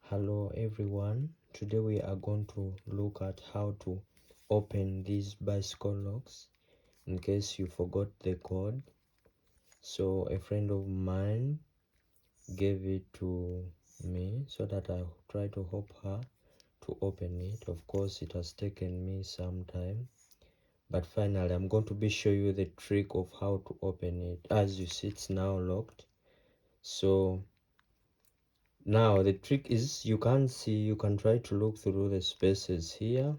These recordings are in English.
Hello everyone, today we are going to look at how to open these bicycle locks in case you forgot the code. So a friend of mine gave it to me so that I try to help her to open it. Of course it has taken me some time, but finally I'm going to show you the trick of how to open it. As you see, it's now locked. So now the trick is, you can try to look through the spaces here.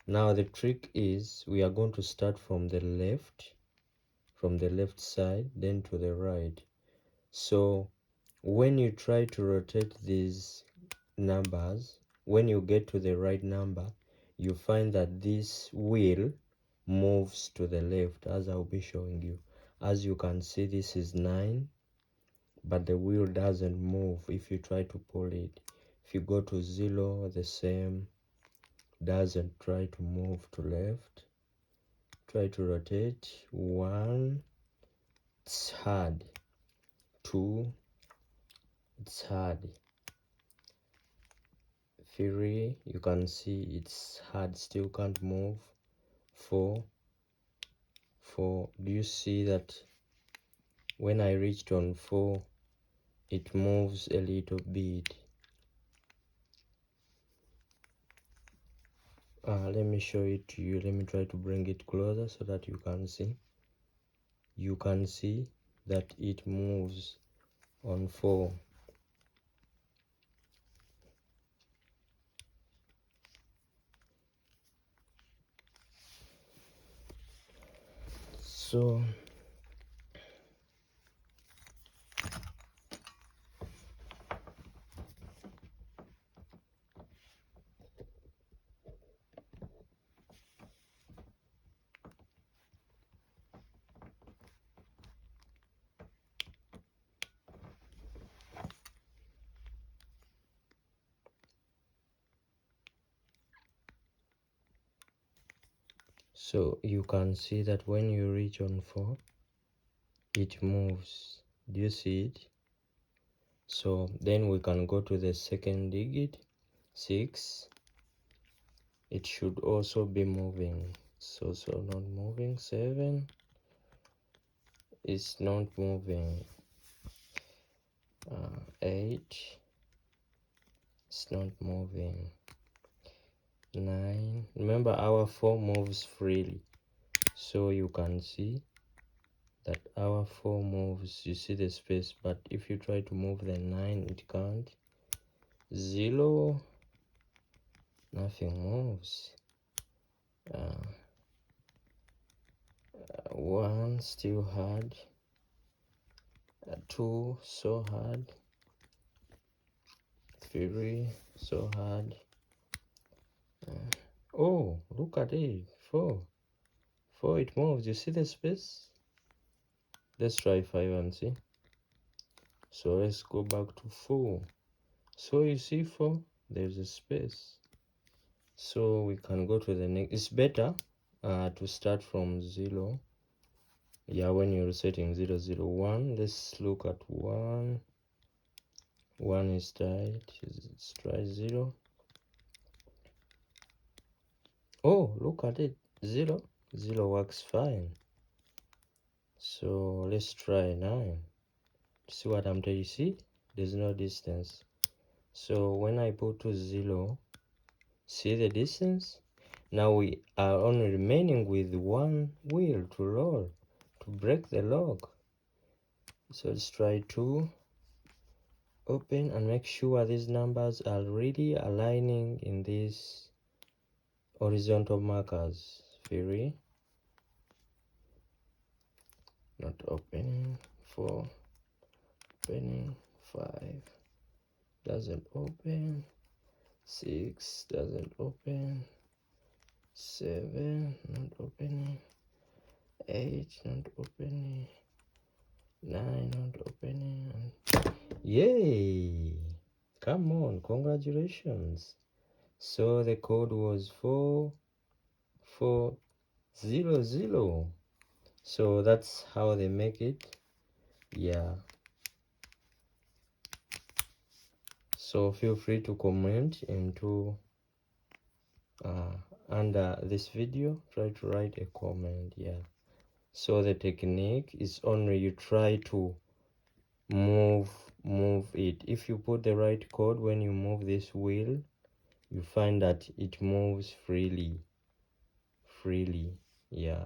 Now the trick is, we are going to start from the left side, then to the right. So when you try to rotate these numbers, when you get to the right number, you find that this wheel moves to the left, as I'll be showing you. As you can see, this is 9, but the wheel doesn't move if you try to pull it. If you go to 0, the same, doesn't try to move to left. Try to rotate. 1, it's hard. 2, it's hard. 3, you can see it's hard, still can't move. 4, do you see that when I reached on 4, it moves a little bit? Let me show it to you. Let me try to bring it closer so that you can see. You can see that it moves on 4. So you can see that when you reach on 4, it moves. Do you see it? So then we can go to the second digit, 6. It should also be moving. So not moving. 7, it's not moving. 8, it's not moving. 9, remember our 4 moves freely, so you can see that our 4 moves. You see the space, but if you try to move the 9, it can't. 0, nothing moves. 1, still hard. 2, so hard. 3, so hard. Oh, look at it. 4, it moves. You see the space? Let's try 5 and see. So let's go back to 4. So you see 4, there's a space. So we can go to the next. It's better to start from 0. Yeah, when you're setting 0, 0, 1. Let's look at 1. 1 is tight. Let's try 0. Oh, look at it. 0. 0 works fine. So let's try 9. See what I'm telling you? See, there's no distance. So when I put to 0, see the distance? Now we are only remaining with 1 wheel to roll, to break the lock. So let's try 2. Open and make sure these numbers are really aligning in these horizontal markers. 3, not opening. 4, opening. 5, doesn't open. 6, doesn't open. 7, not opening. 8, not opening. 9, not opening. Yay! Come on, congratulations. So the code was 4400. So that's how they make it. Yeah. So feel free to comment into under this video. Try to write a comment. Yeah, so the technique is only you try to move it. If you put the right code, when you move this wheel, you find that it moves freely. Yeah.